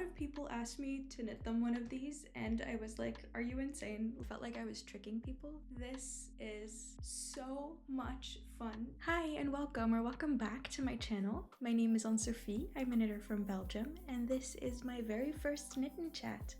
of people asked me to knit them one of these, and I was like, are you insane? I felt like I was tricking people. This is so much fun. Hi and welcome back to my channel. My name is Anne-Sophie. I'm a knitter from Belgium, and this is my very first knit and chat.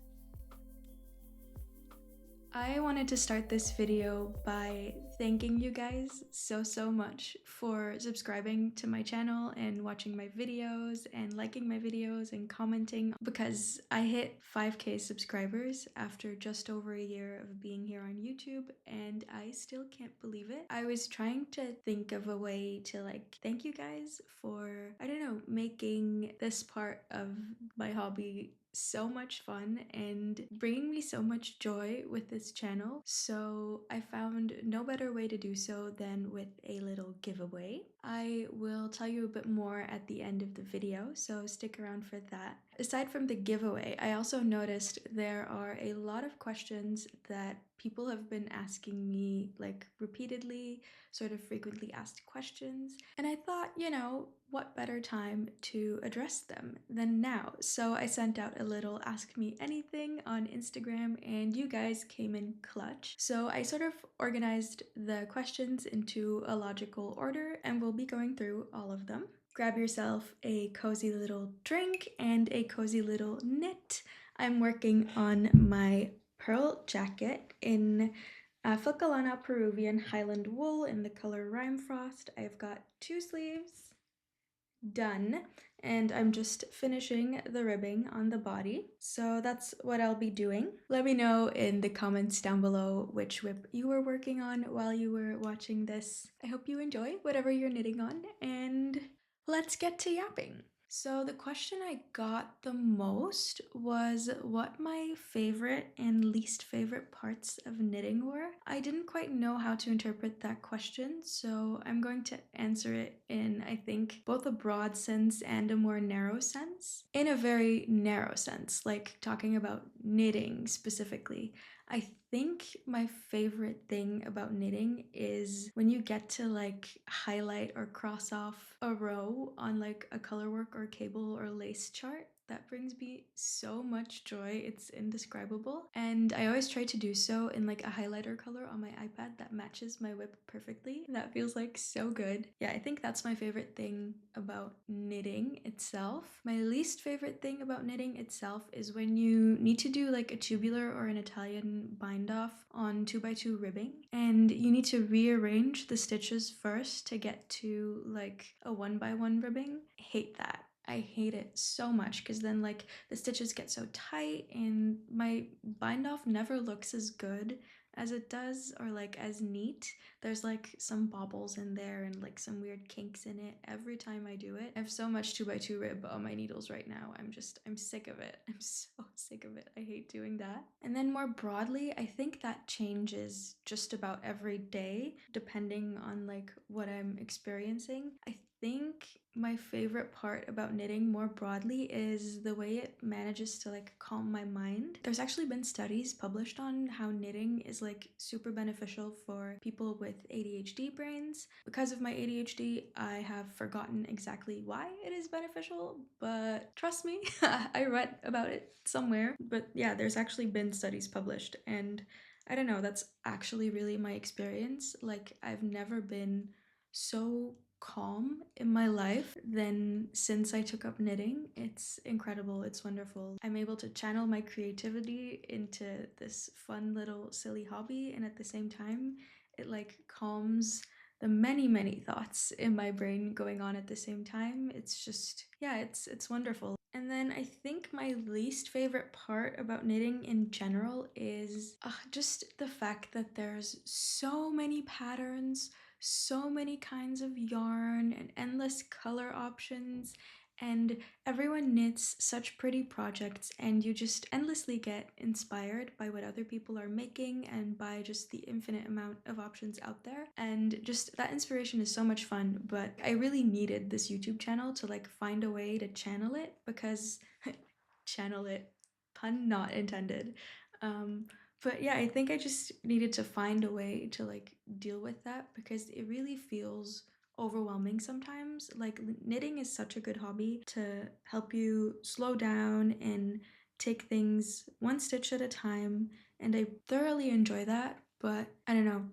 I wanted to start this video by thanking you guys so much for subscribing to my channel and watching my videos and liking my videos and commenting, because I hit 5K subscribers after just over a year of being here on YouTube and I still can't believe it. I was trying to think of a way to thank you guys for, I don't know, making this part of my hobby so much fun and bringing me so much joy with this channel. So I found no better way to do so than with a little giveaway. I will tell you a bit more at the end of the video, so stick around for that. Aside from the giveaway, I also noticed there are a lot of questions that people have been asking me repeatedly, sort of frequently asked questions, and I thought, you know, what better time to address them than now? So I sent out a little ask me anything on Instagram and you guys came in clutch. So I sort of organized the questions into a logical order and we'll be going through all of them. Grab yourself a cozy little drink and a cozy little knit. I'm working on my pearl jacket in Filcolana Peruvian Highland wool in the color Rime Frost. I've got 2 sleeves done and I'm just finishing the ribbing on the body. So that's what I'll be doing. Let me know in the comments down below which whip you were working on while you were watching this. I hope you enjoy whatever you're knitting on, and let's get to yapping. So the question I got the most was what my favorite and least favorite parts of knitting were. I didn't quite know how to interpret that question, so I'm going to answer it in, I think, both a broad sense and a more narrow sense. In a very narrow sense, like talking about knitting specifically, I think my favorite thing about knitting is when you get to highlight or cross off a row on a colorwork or cable or lace chart. That brings me so much joy, it's indescribable. And I always try to do so in a highlighter color on my iPad that matches my whip perfectly. That feels so good. Yeah, I think that's my favorite thing about knitting itself. My least favorite thing about knitting itself is when you need to do a tubular or an Italian bind off on 2x2 ribbing and you need to rearrange the stitches first to get to a 1x1 ribbing. I hate that. I hate it so much because then the stitches get so tight and my bind off never looks as good as it does or as neat. There's some bobbles in there and some weird kinks in it every time I do it. I have so much 2x2 rib on my needles right now. I'm sick of it. I'm so sick of it. I hate doing that. And then more broadly, I think that changes just about every day depending on what I'm experiencing. I think my favorite part about knitting more broadly is the way it manages to calm my mind. There's actually been studies published on how knitting is super beneficial for people with ADHD brains. Because of my ADHD, I have forgotten exactly why it is beneficial, but trust me, I read about it somewhere. But yeah, there's actually been studies published, and I don't know, that's actually really my experience. I've never been so calm in my life than since I took up knitting. It's incredible. It's wonderful. I'm able to channel my creativity into this fun little silly hobby, and at the same time it calms the many thoughts in my brain going on at the same time. It's just, yeah, it's wonderful. And then I think my least favorite part about knitting in general is just the fact that there's so many patterns, so many kinds of yarn and endless color options, and everyone knits such pretty projects and you just endlessly get inspired by what other people are making and by just the infinite amount of options out there. And just that inspiration is so much fun, but I really needed this YouTube channel to find a way to channel it, because channel it, pun not intended. But yeah, I think I just needed to find a way to deal with that, because it really feels overwhelming sometimes. Like knitting is such a good hobby to help you slow down and take things one stitch at a time, and I thoroughly enjoy that. But I don't know,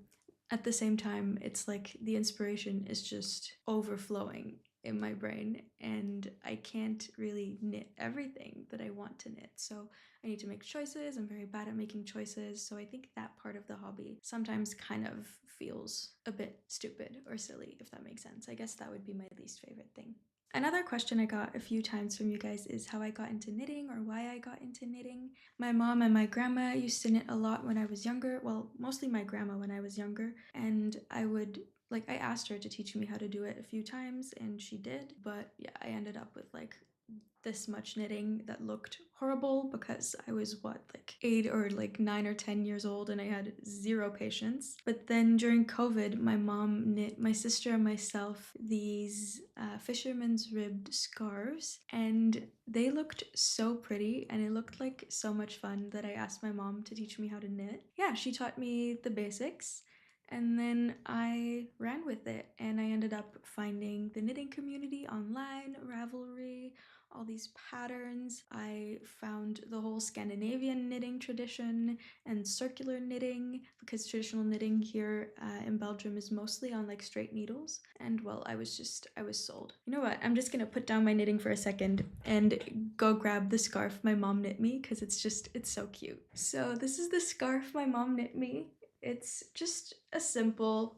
at the same time, it's like the inspiration is just overflowing in my brain, and I can't really knit everything that I want to knit. So I need to make choices. I'm very bad at making choices. So I think that part of the hobby sometimes kind of feels a bit stupid or silly, if that makes sense. I guess that would be my least favorite thing. Another question I got a few times from you guys is how I got into knitting or why I got into knitting. My mom and my grandma used to knit a lot when I was younger. Well, mostly my grandma when I was younger. And I asked her to teach me how to do it a few times and she did. But yeah, I ended up with like this much knitting that looked horrible because I was like 8 or like 9 or 10 years old and I had zero patience. But then during COVID, my mom knit my sister and myself these fisherman's ribbed scarves, and they looked so pretty and it looked like so much fun that I asked my mom to teach me how to knit. Yeah, she taught me the basics. And then I ran with it and I ended up finding the knitting community online, Ravelry, all these patterns. I found the whole Scandinavian knitting tradition and circular knitting, because traditional knitting here in Belgium is mostly on like straight needles. And well, I was sold. You know what? I'm just gonna put down my knitting for a second and go grab the scarf my mom knit me because it's so cute. So this is the scarf my mom knit me. It's just a simple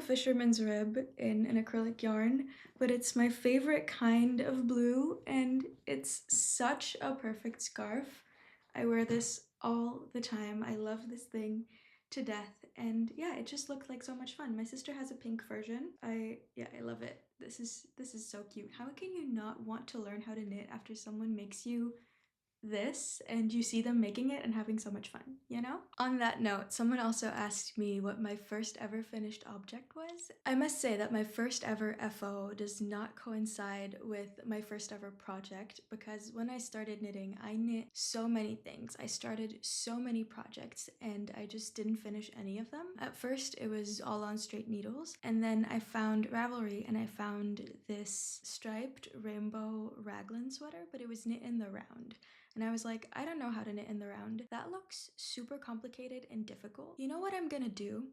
fisherman's rib in an acrylic yarn, but it's my favorite kind of blue and it's such a perfect scarf. I wear this all the time. I love this thing to death, and yeah, it just looked like so much fun. My sister has a pink version. I love it. This is so cute. How can you not want to learn how to knit after someone makes you this and you see them making it and having so much fun, you know? On that note, someone also asked me what my first ever finished object was. I must say that my first ever FO does not coincide with my first ever project, because when I started knitting, I knit so many things. I started so many projects and I just didn't finish any of them. At first, it was all on straight needles, and then I found Ravelry and I found this striped rainbow raglan sweater, but it was knit in the round. And I was like, I don't know how to knit in the round. That looks super complicated and difficult. You know what I'm gonna do?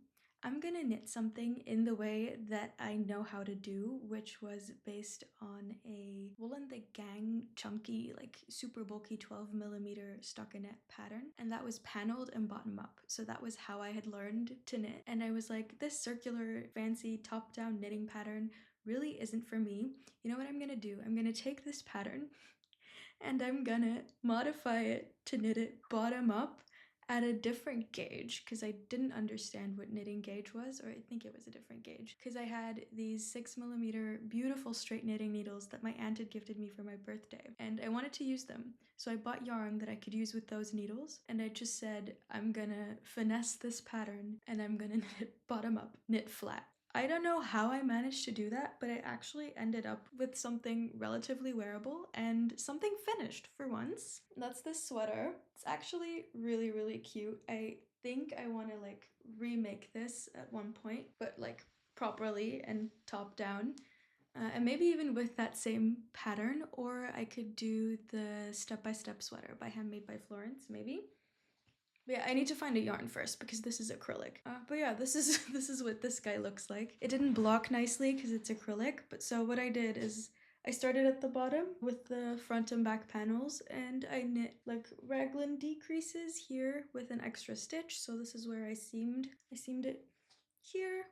I'm gonna knit something in the way that I know how to do, which was based on a Wool and the Gang chunky, like super bulky 12mm stockinette pattern. And that was paneled and bottom up. So that was how I had learned to knit. And I was like, this circular, fancy, top-down knitting pattern really isn't for me. You know what I'm gonna do? I'm gonna take this pattern and I'm gonna modify it to knit it bottom up at a different gauge, because I didn't understand what knitting gauge was, or I think it was a different gauge, because I had these 6mm beautiful straight knitting needles that my aunt had gifted me for my birthday and I wanted to use them. So I bought yarn that I could use with those needles and I just said, I'm gonna finesse this pattern and I'm gonna knit it bottom up, knit flat. I don't know how I managed to do that, but I actually ended up with something relatively wearable and something finished for once. That's this sweater. It's actually really, really cute. I think I want to like remake this at one point, but like properly and top down. And maybe even with that same pattern, or I could do the step-by-step sweater by Handmade by Florence, maybe. But yeah, I need to find a yarn first because this is acrylic. But yeah, this is this is what this guy looks like. It didn't block nicely because it's acrylic, but so what I did is I started at the bottom with the front and back panels and I knit like raglan decreases here with an extra stitch. So this is where I seamed it here.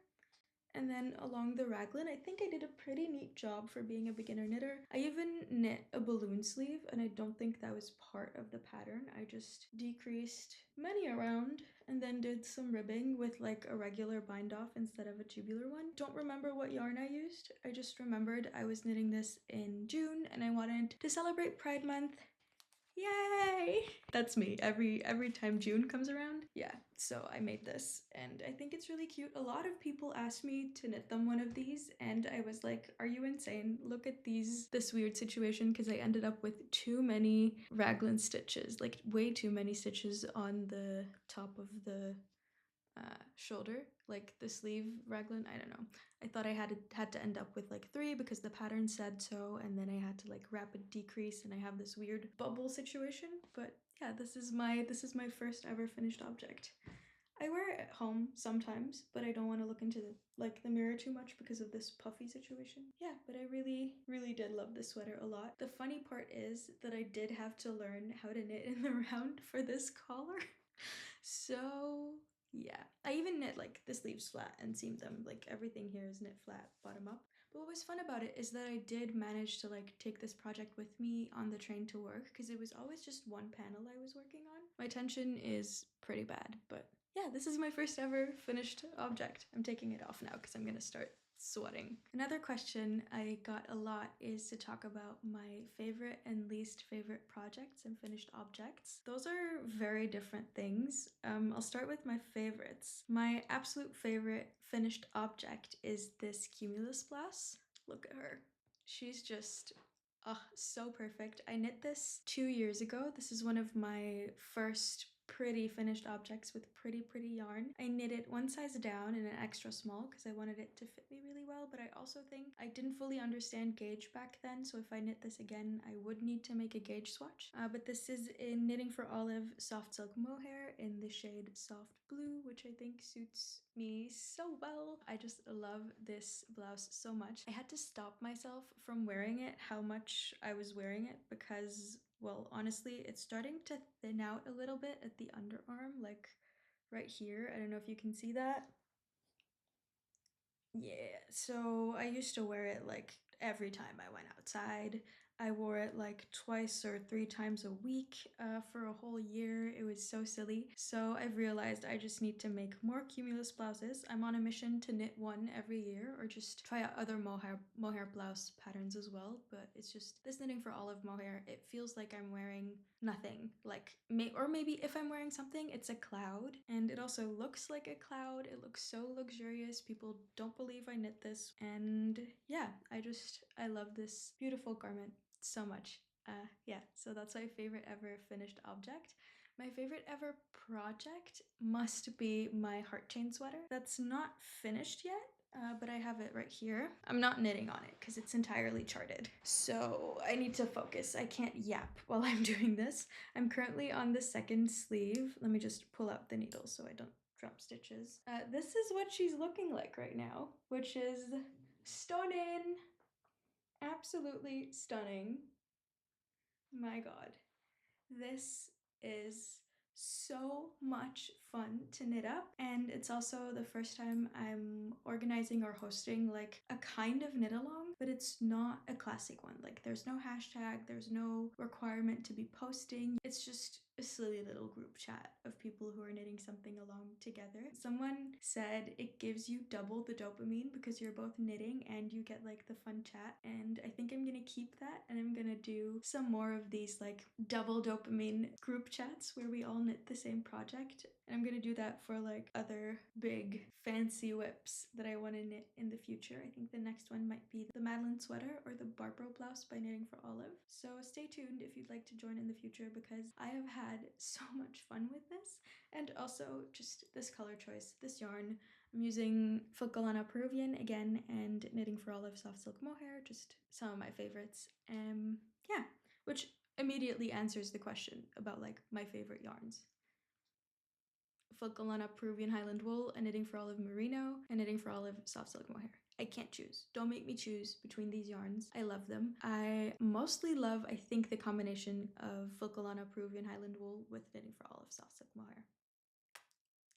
And then along the raglan, I think I did a pretty neat job for being a beginner knitter. I even knit a balloon sleeve and I don't think that was part of the pattern. I just decreased many around and then did some ribbing with like a regular bind off instead of a tubular one. Don't remember what yarn I used. I just remembered I was knitting this in June and I wanted to celebrate Pride Month. Yay! That's me every time June comes around. Yeah, so I made this and I think it's really cute. A lot of people asked me to knit them one of these and I was like, are you insane? Look at this weird situation, because I ended up with too many raglan stitches, like way too many stitches on the top of the shoulder, like the sleeve raglan. I don't know. I thought I had to end up with like 3 because the pattern said so, and then I had to like rapid decrease, and I have this weird bubble situation. But yeah, this is my first ever finished object. I wear it at home sometimes, but I don't want to look into the mirror too much because of this puffy situation. Yeah, but I really, really did love this sweater a lot. The funny part is that I did have to learn how to knit in the round for this collar. So yeah, I even knit like the sleeves flat and seamed them. Like everything here is knit flat, bottom up. But what was fun about it is that I did manage to like take this project with me on the train to work because it was always just one panel I was working on. My tension is pretty bad, but yeah, this is my first ever finished object. I'm taking it off now because I'm gonna start sweating. Another question I got a lot is to talk about my favorite and least favorite projects and finished objects. Those are very different things. I'll start with my favorites. My absolute favorite finished object is this cumulus blouse. Look at her. She's just so perfect. I knit this 2 years ago. This is one of my first pretty finished objects with pretty yarn. I knit it one size down in an extra small because I wanted it to fit me really well, but I also think I didn't fully understand gauge back then, so if I knit this again I would need to make a gauge swatch. But this is in Knitting for Olive soft silk mohair in the shade soft blue, which I think suits me so well. I just love this blouse so much. I had to stop myself from wearing it how much I was wearing it because, well, honestly, it's starting to thin out a little bit at the underarm, like right here. I don't know if you can see that. Yeah, so I used to wear it like every time I went outside. I wore it like twice or 3 times a week for a whole year. It was so silly. So I've realized I just need to make more cumulus blouses. I'm on a mission to knit one every year or just try out other mohair blouse patterns as well. But it's just this Knitting for Olive mohair, it feels like I'm wearing nothing. Like, or maybe if I'm wearing something, it's a cloud. And it also looks like a cloud. It looks so luxurious. People don't believe I knit this. And yeah, I love this beautiful garment so much. Yeah, so that's my favorite ever finished object. My favorite ever project must be my heart chain sweater. That's not finished yet, but I have it right here. I'm not knitting on it because it's entirely charted. So I need to focus. I can't yap while I'm doing this. I'm currently on the second sleeve. Let me just pull out the needle so I don't drop stitches. This is what she's looking like right now, which is stunning. Absolutely stunning. My God. This is so much fun to knit up, and it's also the first time I'm organizing or hosting like a kind of knit along, but it's not a classic one. Like there's no hashtag, there's no requirement to be posting. It's just a silly little group chat of people who are knitting something along together. Someone said it gives you double the dopamine because you're both knitting and you get like the fun chat, and I think I'm gonna keep that, and I'm gonna do some more of these like double dopamine group chats where we all knit the same project. And I'm gonna do that for like other big fancy whips that I want to knit in the future. I think the next one might be the Madeline sweater or the Barbaro blouse by Knitting for Olive. So stay tuned if you'd like to join in the future because I have had so much fun with this. And also just this color choice, this yarn. I'm using Folklana Peruvian again and Knitting for Olive soft silk mohair, just some of my favorites. Yeah, which immediately answers the question about like my favorite yarns. Folklana Peruvian Highland wool and Knitting for Olive merino and Knitting for Olive soft silk mohair. I can't choose. Don't make me choose between these yarns. I love them. I mostly love, I think, the combination of Folklana Peruvian Highland wool with Knitting for Olive soft silk mohair.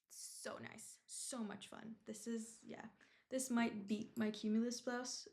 So nice. So much fun. This is, yeah. This might beat my cumulus blouse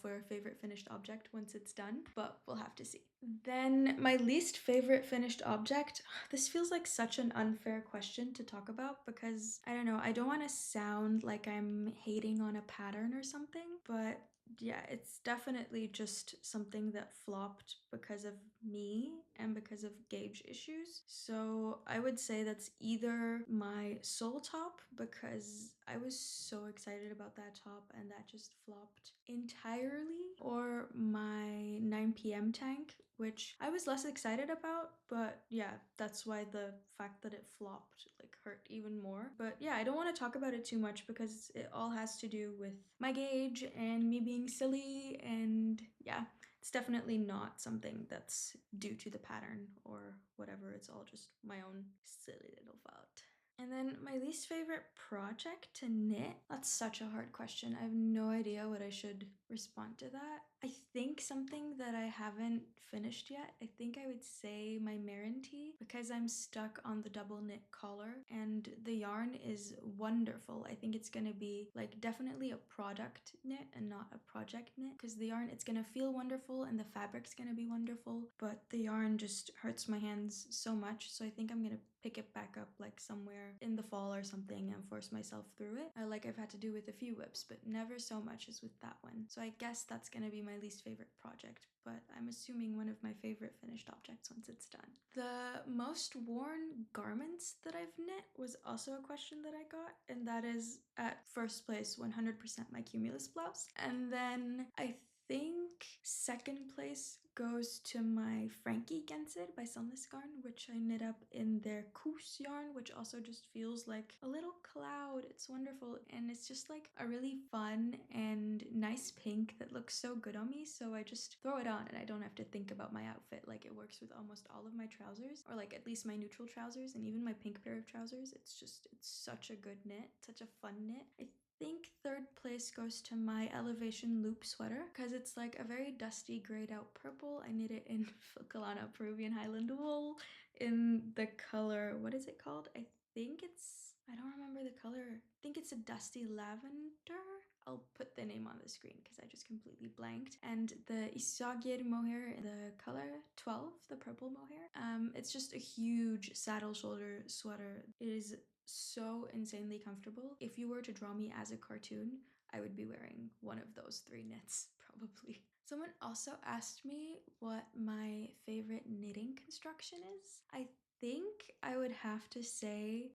for favorite finished object once it's done, but we'll have to see. Then my least favorite finished object. This feels like such an unfair question to talk about because, I don't know, I don't want to sound like I'm hating on a pattern or something, but yeah, it's definitely just something that flopped because of me and because of gauge issues. So I would say that's either my soul top, because I was so excited about that top and that just flopped entirely, or my 9 p.m. tank, which I was less excited about, but yeah, that's why the fact that it flopped like hurt even more. But yeah, I don't want to talk about it too much because it all has to do with my gauge and me being silly, and yeah, it's definitely not something that's due to the pattern or whatever. It's all just my own silly little fault. And then my least favorite project to knit. That's such a hard question. I have no idea what I should respond to that. I think something that I haven't finished yet, I think I would say my maren tee, because I'm stuck on the double knit collar and the yarn is wonderful. I think it's gonna be like definitely a product knit and not a project knit, because the yarn, it's gonna feel wonderful and the fabric's gonna be wonderful, but the yarn just hurts my hands so much. So I think I'm gonna pick it back up like somewhere in the fall or something and force myself through it, like I've had to do with a few whips, but never so much as with that one. So I guess that's gonna be my least favorite project, but I'm assuming one of my favorite finished objects once it's done. The most worn garments that I've knit was also a question that I got, and that is at first place 100% my cumulus blouse. And then I think second place goes to my Frankie Gensid by Sunless Garn, which I knit up in their Koos yarn, which also just feels like a little cloud. It's wonderful, and it's just like a really fun and nice pink that looks so good on me, so I just throw it on and I don't have to think about my outfit. Like, it works with almost all of my trousers, or like at least my neutral trousers, and even my pink pair of trousers. It's such a good knit, such a fun knit. I think third place goes to my Elevation Loop sweater, because it's like a very dusty grayed out purple. I knit it in Filcolana Peruvian Highland wool in the color, what is it called? I don't remember the color. I think it's a dusty lavender. I'll put the name on the screen because I just completely blanked. And the Isagir mohair, the color 12, the purple mohair. It's just a huge saddle shoulder sweater. It is so insanely comfortable. If you were to draw me as a cartoon, I would be wearing one of those three knits, probably. Someone also asked me what my favorite knitting construction is. I think I would have to say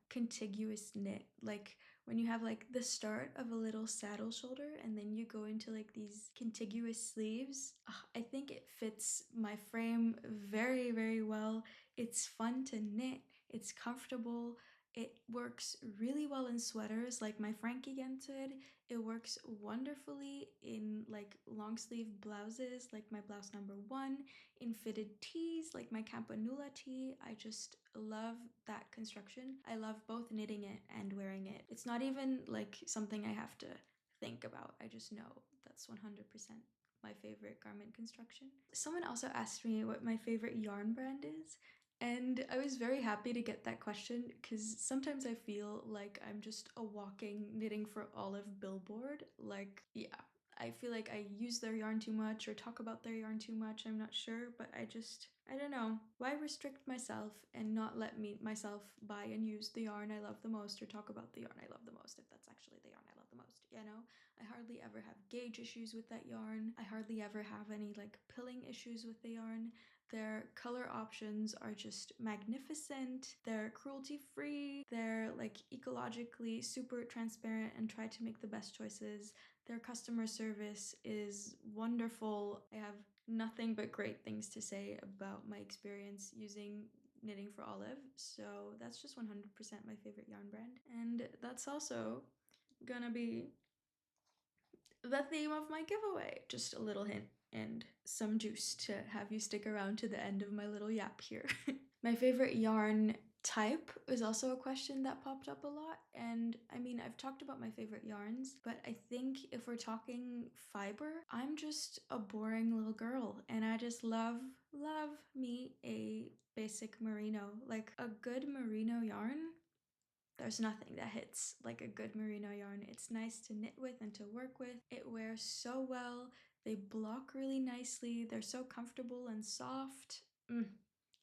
contiguous knit. Like when you have like the start of a little saddle shoulder and then you go into like these contiguous sleeves. I think it fits my frame very, very well. It's fun to knit. It's comfortable. It works really well in sweaters like my Frankie Gensid. It works wonderfully in like long sleeve blouses like my blouse number 1, in fitted tees like my Campanula tee. I just love that construction. I love both knitting it and wearing it. It's not even like something I have to think about. I just know that's 100% my favorite garment construction. Someone also asked me what my favorite yarn brand is, and I was very happy to get that question because sometimes I feel like I'm just a walking knitting for olive billboard. Like, yeah, I feel like I use their yarn too much or talk about their yarn too much. I'm not sure, but I don't know. Why restrict myself and not let myself buy and use the yarn I love the most or talk about the yarn I love the most if that's actually the yarn I love the most, you know? I hardly ever have gauge issues with that yarn. I hardly ever have any like pilling issues with the yarn. Their color options are just magnificent. They're cruelty free. They're like ecologically super transparent and try to make the best choices. Their customer service is wonderful. I have nothing but great things to say about my experience using Knitting for Olive. So that's just 100% my favorite yarn brand. And that's also gonna be the theme of my giveaway. Just a little hint and some juice to have you stick around to the end of my little yap here. My favorite yarn type is also a question that popped up a lot, and I mean, I've talked about my favorite yarns, but I think if we're talking fiber, I'm just a boring little girl and I just love me a basic merino. Like a good merino yarn, there's nothing that hits like a good merino yarn. It's nice to knit with and to work with. It wears so well. They block really nicely. They're so comfortable and soft.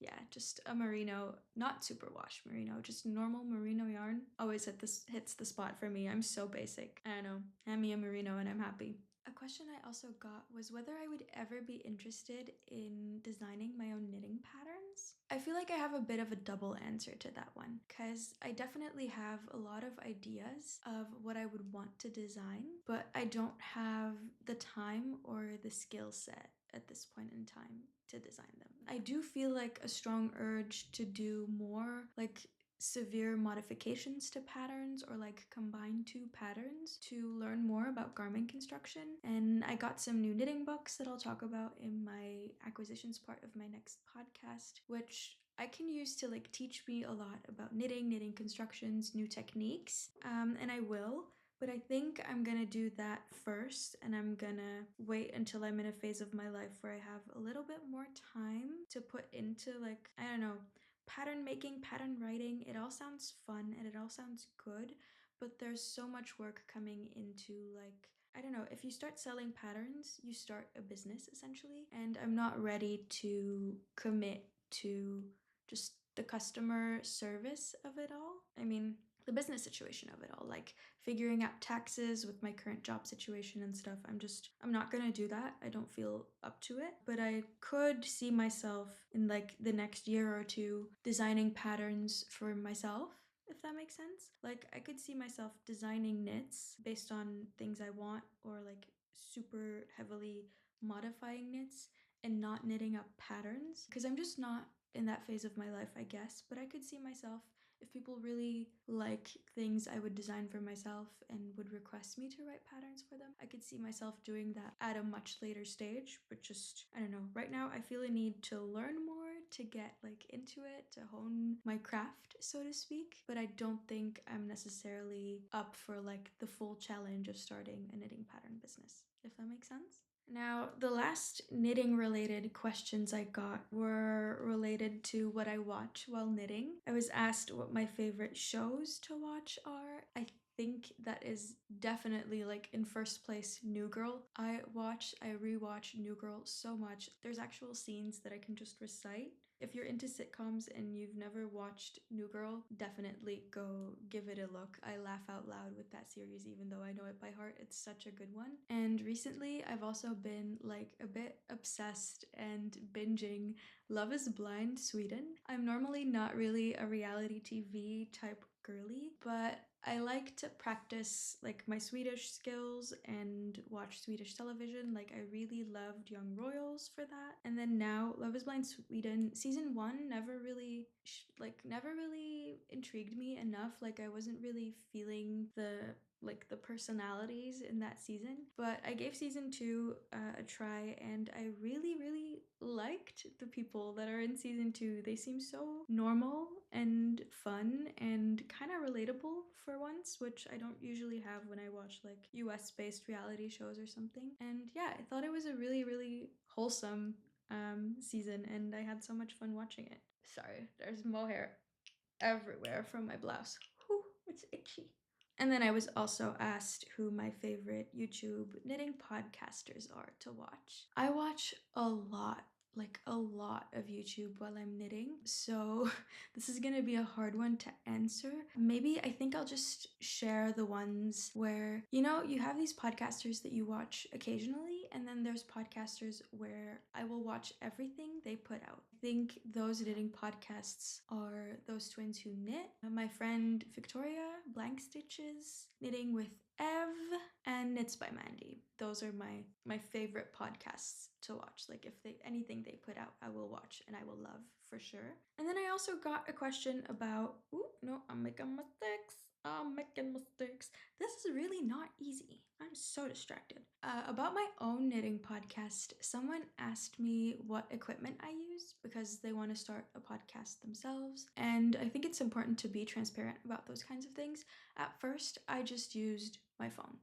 Yeah, just a merino, not superwash merino, just normal merino yarn. Always hits the spot for me. I'm so basic. I don't know. Hand me a merino and I'm happy. A question I also got was whether I would ever be interested in designing my own knitting patterns. I feel like I have a bit of a double answer to that one, because I definitely have a lot of ideas of what I would want to design, but I don't have the time or the skill set at this point in time to design them. I do feel like a strong urge to do more like severe modifications to patterns or like combine two patterns to learn more about garment construction. And I got some new knitting books that I'll talk about in my acquisitions part of my next podcast, which I can use to like teach me a lot about knitting constructions, new techniques, and I will. But I think I'm gonna do that first, and I'm gonna wait until I'm in a phase of my life where I have a little bit more time to put into, like, I don't know, pattern making, pattern writing. It all sounds fun and it all sounds good, but there's so much work coming into, like, I don't know, if you start selling patterns, you start a business essentially, and I'm not ready to commit to just the customer service of it all. I mean, the business situation of it all, like figuring out taxes with my current job situation and stuff. I'm not gonna do that. I don't feel up to it, but I could see myself in like the next year or two designing patterns for myself, if that makes sense. Like, I could see myself designing knits based on things I want, or like super heavily modifying knits and not knitting up patterns, because I'm just not in that phase of my life, I guess. But I could see myself, if people really like things I would design for myself and would request me to write patterns for them, I could see myself doing that at a much later stage. But just, I don't know, right now I feel a need to learn more, to get like into it, to hone my craft, so to speak. But I don't think I'm necessarily up for like the full challenge of starting a knitting pattern business, if that makes sense. Now, the last knitting related questions I got were related to what I watch while knitting. I was asked what my favorite shows to watch are. I think that is definitely like in first place New Girl. I rewatch New Girl so much. There's actual scenes that I can just recite. If you're into sitcoms and you've never watched New Girl, definitely go give it a look. I laugh out loud with that series even though I know it by heart. It's such a good one. And recently I've also been like a bit obsessed and binging Love is Blind Sweden. I'm normally not really a reality TV type girly, but I like to practice like my Swedish skills and watch Swedish television. Like, I really loved Young Royals for that. And then now Love is Blind Sweden season 1 never really intrigued me enough. Like, I wasn't really feeling the personalities in that season, but I gave season 2 a try, and I really liked the people that are in season 2. They seem so normal and fun and kind of relatable for once, which I don't usually have when I watch like US based reality shows or something. And yeah, I thought it was a really wholesome season, and I had so much fun watching it. Sorry, there's mohair everywhere from my blouse. Whew, it's itchy. And then I was also asked who my favorite YouTube knitting podcasters are to watch. I watch a lot of YouTube while I'm knitting, so this is gonna be a hard one to answer. Maybe I think I'll just share the ones where, you know, you have these podcasters that you watch occasionally, and then there's podcasters where I will watch everything they put out. I think those knitting podcasts are those twins who knit. My friend Victoria, Blank Stitches, Knitting with Ev, and Knits by Mandy. Those are my favorite podcasts to watch. Like, if anything they put out, I will watch and I will love for sure. And then I also got a question about, I'm making mistakes. This is really not easy. I'm so distracted. About my own knitting podcast, someone asked me what equipment I use because they want to start a podcast themselves. And I think it's important to be transparent about those kinds of things. At first, I just used my phone.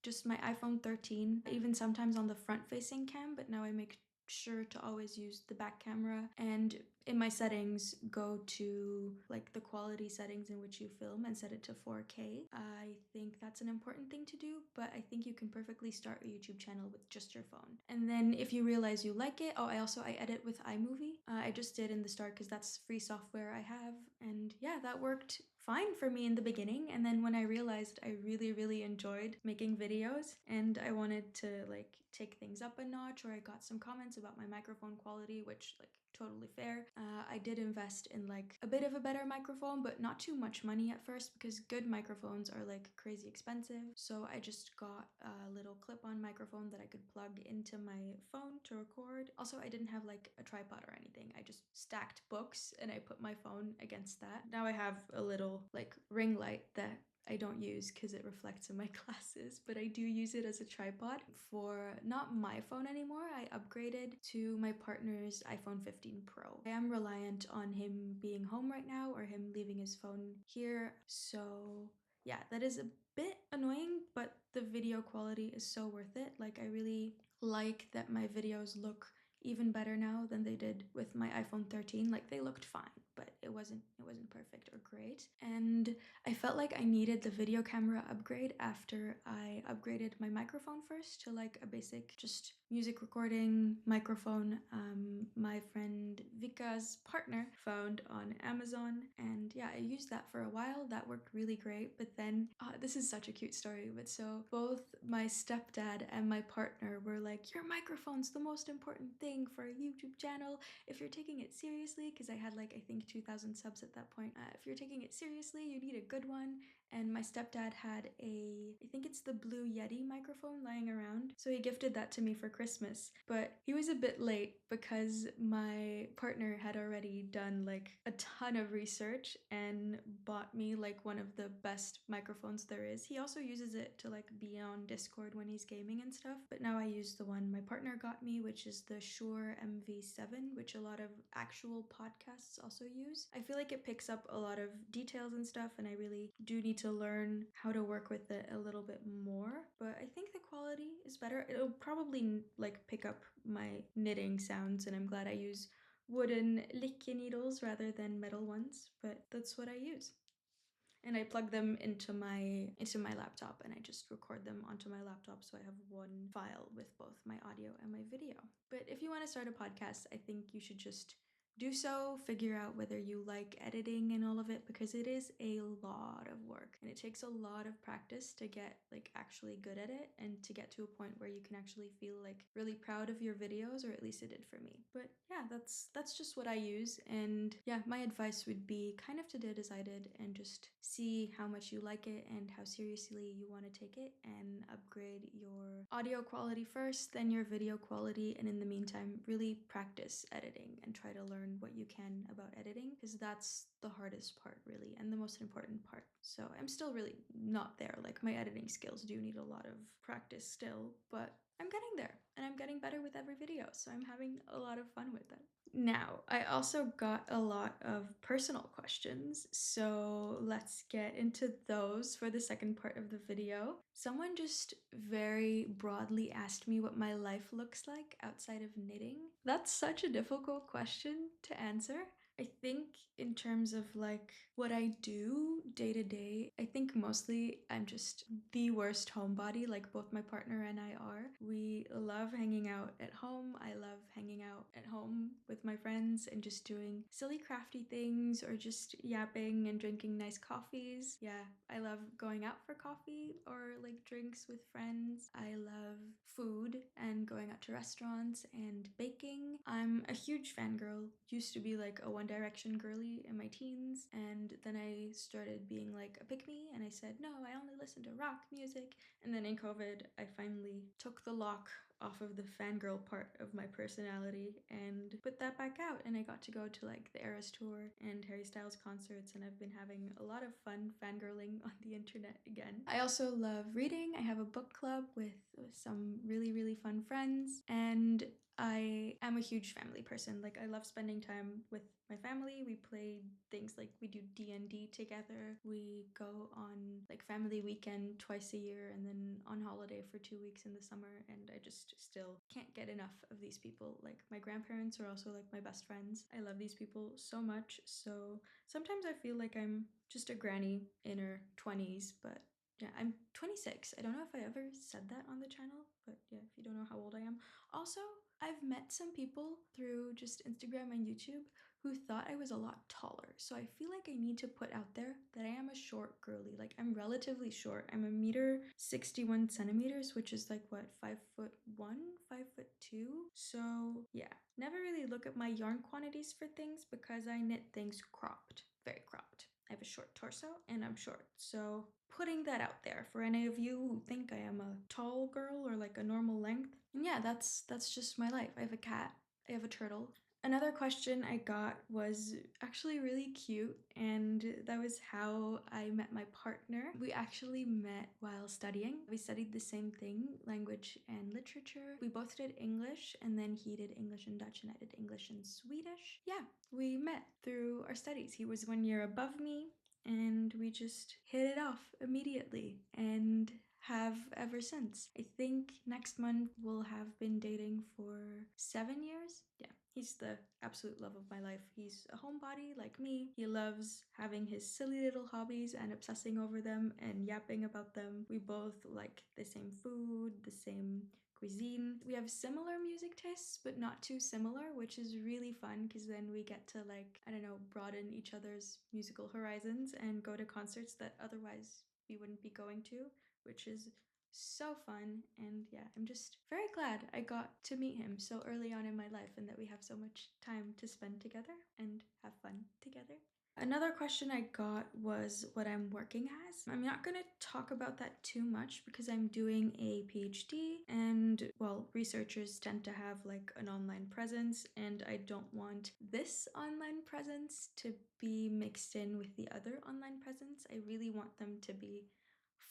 Just my iPhone 13, even sometimes on the front-facing cam, but now I make sure to always use the back camera. And in my settings, go to like the quality settings in which you film and set it to 4K. I think that's an important thing to do, but I think you can perfectly start a YouTube channel with just your phone. And then if you realize you like it, I edit with iMovie. I just did in the start because that's free software I have. And yeah, that worked fine for me in the beginning. And then when I realized I really enjoyed making videos and I wanted to like take things up a notch, or I got some comments about my microphone quality, which like totally fair. I did invest in like a bit of a better microphone, but not too much money at first because good microphones are like crazy expensive. So I just got a little clip-on microphone that I could plug into my phone to record. Also, I didn't have like a tripod or anything. I just stacked books and I put my phone against that. Now I have a little like ring light that I don't use because it reflects in my glasses, but I do use it as a tripod. For not my phone anymore, I upgraded to my partner's iPhone 15 Pro. I am reliant on him being home right now or him leaving his phone here, so yeah, that is a bit annoying, but the video quality is so worth it. Like, I really like that my videos look even better now than they did with my iPhone 13. Like, they looked fine, but it wasn't perfect or great. And I felt like I needed the video camera upgrade after I upgraded my microphone first to like a basic just music recording microphone my friend Vika's partner found on Amazon. And yeah, I used that for a while. That worked really great. But then, this is such a cute story. But so both my stepdad and my partner were like, your microphone's the most important thing for a YouTube channel. If you're taking it seriously, because I had like, I think 2,000 subs at that point. If you're taking it seriously, you need a good one. And my stepdad had I think it's the Blue Yeti microphone lying around. So he gifted that to me for Christmas. But he was a bit late because my partner had already done like a ton of research and bought me like one of the best microphones there is. He also uses it to like be on Discord when he's gaming and stuff. But now I use the one my partner got me, which is the Shure MV7, which a lot of actual podcasts also use. I feel like it picks up a lot of details and stuff, and I really do need to learn how to work with it a little bit more. But I think the quality is better. It'll probably like pick up my knitting sounds, and I'm glad I use wooden licky needles rather than metal ones, but that's what I use. And I plug them into my laptop and I just record them onto my laptop, so I have one file with both my audio and my video. But if you want to start a podcast, I think you should just do so, figure out whether you like editing and all of it, because it is a lot of work and it takes a lot of practice to get like actually good at it and to get to a point where you can actually feel like really proud of your videos, or at least it did for me. But yeah, that's just what I use. And yeah, my advice would be kind of to do as I did and just see how much you like it and how seriously you want to take it, and upgrade your audio quality first, then your video quality, and in the meantime really practice editing and try to learn what you can about editing, because that's the hardest part really and the most important part. So I'm still really not there. Like, my editing skills do need a lot of practice still, but I'm getting there and I'm getting better with every video, so I'm having a lot of fun with it. Now, I also got a lot of personal questions, so let's get into those for the second part of the video. Someone just very broadly asked me what my life looks like outside of knitting. That's such a difficult question to answer. I think in terms of like what I do day to day, I think mostly I'm just the worst homebody, like both my partner and I are. We love hanging out at home. I love hanging out at home with my friends and just doing silly crafty things or just yapping and drinking nice coffees. Yeah, I love going out for coffee or like drinks with friends. I love food and going out to restaurants and baking. I'm a huge fangirl. Used to be like a One Direction girly in my teens, and then I started being like a pick-me and I said, no, I only listen to rock music. And then in COVID, I finally took the lock off of the fangirl part of my personality and put that back out, and I got to go to like the Eras tour and Harry Styles concerts, and I've been having a lot of fun fangirling on the internet again. I also love reading. I have a book club with some really fun friends, and I am a huge family person. Like, I love spending time with my family. We play things like we do D&D together. We go on like family weekend twice a year and then on holiday for 2 weeks in the summer. And I just still can't get enough of these people. Like, my grandparents are also like my best friends. I love these people so much. So sometimes I feel like I'm just a granny in her 20s, but yeah, I'm 26. I don't know if I ever said that on the channel, but yeah, if you don't know how old I am. Also, I've met some people through just Instagram and YouTube who thought I was a lot taller. So I feel like I need to put out there that I am a short girly. Like, I'm relatively short. I'm a meter 61 centimeters, which is like what, 5'1", 5'2". So yeah, never really look at my yarn quantities for things because I knit things cropped, very cropped. I have a short torso and I'm short. So putting that out there for any of you who think I am a tall girl or like a normal length. And yeah, that's just my life. I have a cat, I have a turtle. Another question I got was actually really cute, and that was how I met my partner. We actually met while studying. We studied the same thing, language and literature. We both did English, and then he did English and Dutch, and I did English and Swedish. Yeah, we met through our studies. He was 1 year above me, and we just hit it off immediately and have ever since. I think next month we'll have been dating for 7 years. Yeah, he's the absolute love of my life. He's a homebody like me. He loves having his silly little hobbies and obsessing over them and yapping about them. We both like the same food, the same cuisine. We have similar music tastes, but not too similar, which is really fun because then we get to, like, I don't know, broaden each other's musical horizons and go to concerts that otherwise we wouldn't be going to, which is so fun. And yeah, I'm just very glad I got to meet him so early on in my life and that we have so much time to spend together and have fun together. Another question I got was what I'm working as. I'm not going to talk about that too much because I'm doing a PhD, and well, researchers tend to have like an online presence, and I don't want this online presence to be mixed in with the other online presence. I really want them to be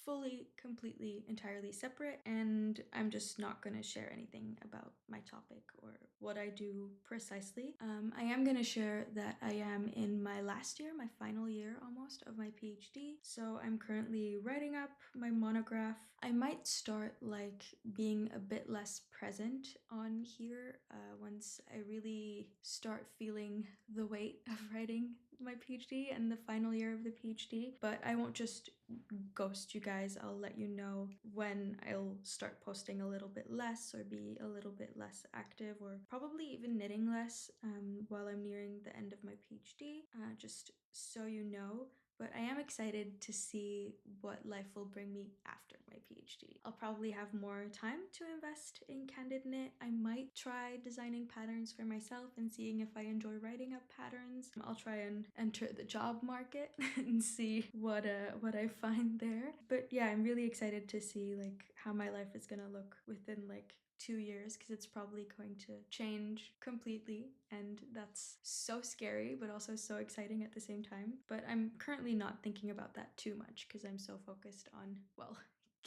fully, completely, entirely separate, and I'm just not going to share anything about my topic or what I do precisely. I am going to share that I am in my last year, my final year almost, of my PhD. So I'm currently writing up my monograph. I might start like being a bit less present on here once I really start feeling the weight of writing my PhD and the final year of the PhD, but I won't just ghost you guys. I'll let you know when I'll start posting a little bit less or be a little bit less active, or probably even knitting less while I'm nearing the end of my PhD, just so you know. But I am excited to see what life will bring me after my PhD. I'll probably have more time to invest in Candid Knit. I might try designing patterns for myself and seeing if I enjoy writing up patterns. I'll try and enter the job market and see what I find there. But yeah, I'm really excited to see like how my life is gonna look within like 2 years, because it's probably going to change completely, and that's so scary but also so exciting at the same time. But I'm currently not thinking about that too much because I'm so focused on, well,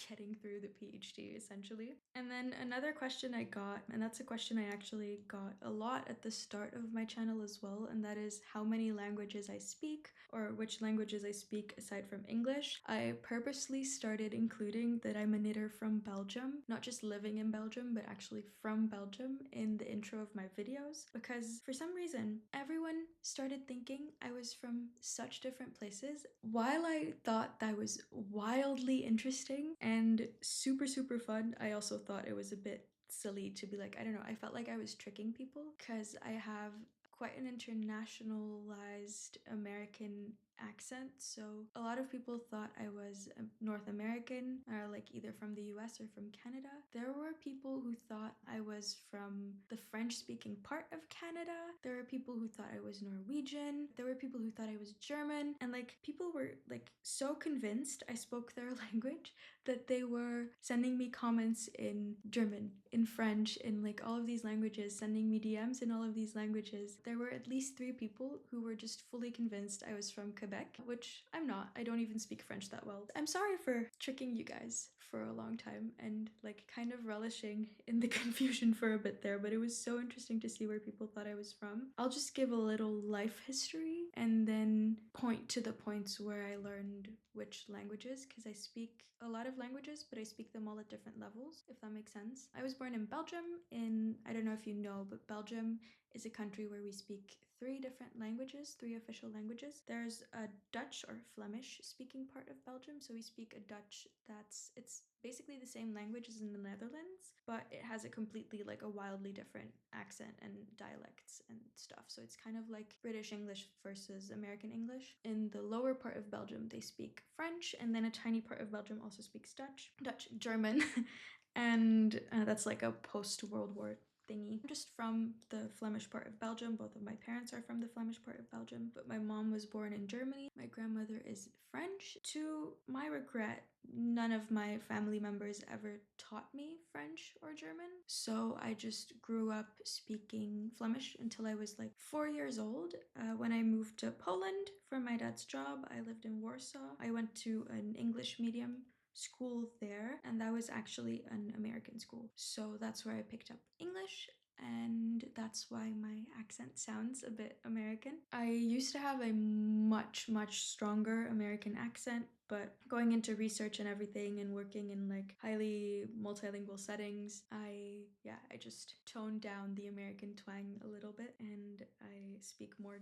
getting through the PhD essentially. And then another question I got, and that's a question I actually got a lot at the start of my channel as well, and that is how many languages I speak, or which languages I speak aside from English. I purposely started including that I'm a knitter from Belgium, not just living in Belgium, but actually from Belgium in the intro of my videos, because for some reason, everyone started thinking I was from such different places. While I thought that was wildly interesting and super, super fun, I also thought it was a bit silly to be like, I don't know, I felt like I was tricking people because I have quite an internationalized American accent. So a lot of people thought I was North American, or like either from the US or from Canada. There were people who thought I was from the French speaking part of Canada. There were people who thought I was Norwegian. There were people who thought I was German. And like people were like so convinced I spoke their language that they were sending me comments in German, in French, in like all of these languages, sending me DMs in all of these languages. There were at least 3 people who were just fully convinced I was from Quebec Quebec, which I'm not. I don't even speak French that well. I'm sorry for tricking you guys for a long time and like kind of relishing in the confusion for a bit there, but it was so interesting to see where people thought I was from. I'll just give a little life history and then point to the points where I learned which languages, because I speak a lot of languages, but I speak them all at different levels, if that makes sense. I was born in Belgium I don't know if you know, but Belgium is a country where we speak 3 different languages, 3 official languages. There's a Dutch or Flemish speaking part of Belgium, so we speak a Dutch it's basically the same language as in the Netherlands, but it has a completely like a wildly different accent and dialects and stuff. So it's kind of like British English versus American English. In the lower part of Belgium, they speak French, and then a tiny part of Belgium also speaks Dutch, German, and that's like a post-World War thingy. I'm just from the Flemish part of Belgium. Both of my parents are from the Flemish part of Belgium, but my mom was born in Germany. My grandmother is French. To my regret, none of my family members ever taught me French or German, so I just grew up speaking Flemish until I was like 4 years old. When I moved to Poland for my dad's job, I lived in Warsaw. I went to an English medium school there, and that was actually an American school. So that's where I picked up English, and that's why my accent sounds a bit American. I used to have a much stronger American accent, but going into research and everything and working in like highly multilingual settings, I just toned down the American twang a little bit, and I speak more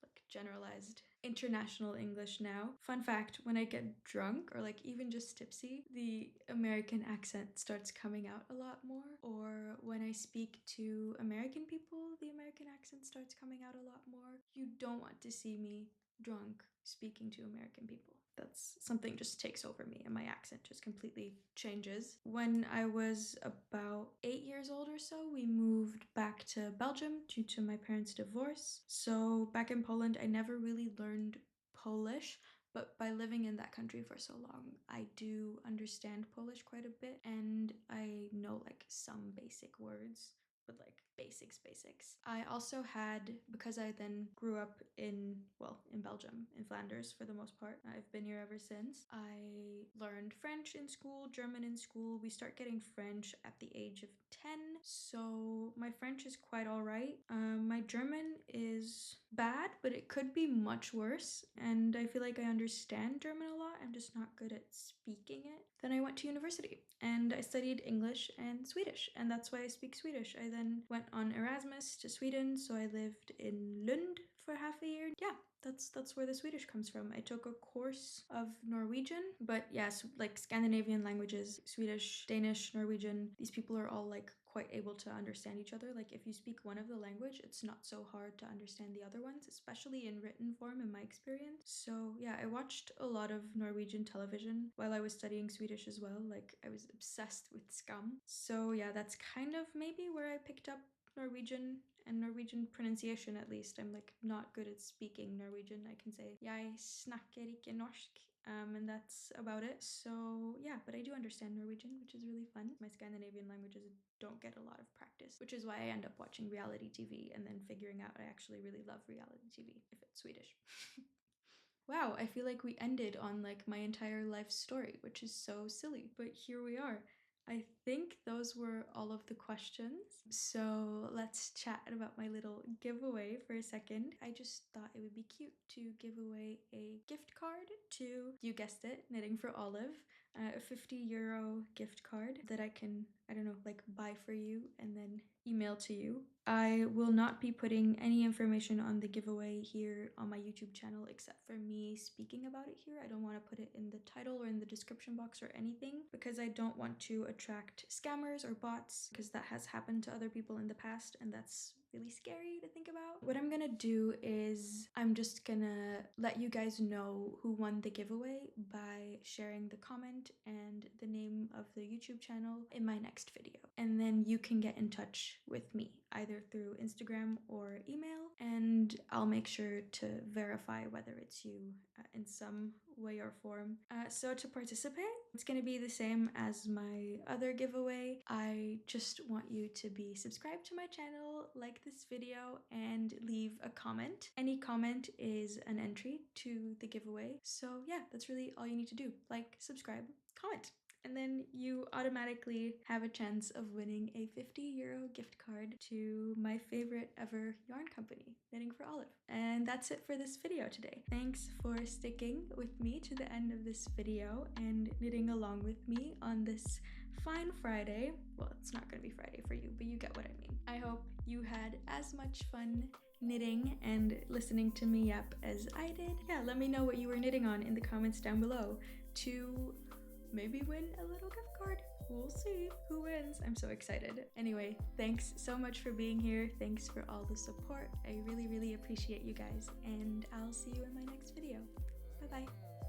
like generalized international English now. Fun fact, when I get drunk or like even just tipsy, the American accent starts coming out a lot more. Or when I speak to American people, the American accent starts coming out a lot more. You don't want to see me drunk speaking to American people. That's something just takes over me and my accent just completely changes. When I was about 8 years old or so, we moved back to Belgium due to my parents' divorce. So back in Poland, I never really learned Polish, but by living in that country for so long, I do understand Polish quite a bit, and I know like some basic words, but like basics. I also had, because I then grew up in Belgium, in Flanders for the most part. I've been here ever since. I learned French in school, German in school. We start getting French at the age of 10, so my French is quite all right. My German is bad, but it could be much worse, and I feel like I understand German a lot. I'm just not good at speaking it. Then I went to university and I studied English and Swedish, and that's why I speak Swedish. I then went on Erasmus to Sweden, so I lived in Lund for half a year. Yeah, that's where the Swedish comes from. I took a course of Norwegian, but yes, like Scandinavian languages, Swedish, Danish, Norwegian, these people are all like quite able to understand each other. Like if you speak one of the language, it's not so hard to understand the other ones, especially in written form in my experience. So yeah, I watched a lot of Norwegian television while I was studying Swedish as well. Like I was obsessed with Scum. So yeah, that's kind of maybe where I picked up Norwegian and Norwegian pronunciation. At least I'm like not good at speaking Norwegian. I can say jeg snakker ikke norsk, and that's about it. So yeah, but I do understand Norwegian, which is really fun. My Scandinavian languages don't get a lot of practice, which is why I end up watching reality TV and then figuring out I actually really love reality TV if it's Swedish. Wow, I feel like we ended on like my entire life story, which is so silly, but here we are. I think those were all of the questions. So let's chat about my little giveaway for a second. I just thought it would be cute to give away a gift card to, you guessed it, Knitting for Olive, a 50 € gift card that I can, I don't know, like buy for you and then email to you. I will not be putting any information on the giveaway here on my YouTube channel except for me speaking about it here. I don't want to put it in the title or in the description box or anything because I don't want to attract scammers or bots, because that has happened to other people in the past and that's really scary to think about. What I'm gonna do is I'm just gonna let you guys know who won the giveaway by sharing the comment and the name of the YouTube channel in my next video. And then you can get in touch with me either through Instagram or email, and I'll make sure to verify whether it's you in some way or form. So to participate, It's gonna be the same as my other giveaway. I just want you to be subscribed to my channel, like this video, and leave a comment. Any comment is an entry to the giveaway. So yeah, that's really all you need to do. Like, subscribe, comment. And then you automatically have a chance of winning a €50 gift card to my favorite ever yarn company, Knitting for Olive. And that's it for this video today. Thanks for sticking with me to the end of this video and knitting along with me on this fine Friday. Well, it's not gonna be Friday for you, but you get what I mean. I hope you had as much fun knitting and listening to me yap as I did. Yeah, let me know what you were knitting on in the comments down below to maybe win a little gift card. We'll see who wins. I'm so excited. Anyway, thanks so much for being here. Thanks for all the support. I really, really appreciate you guys, and I'll see you in my next video. Bye-bye.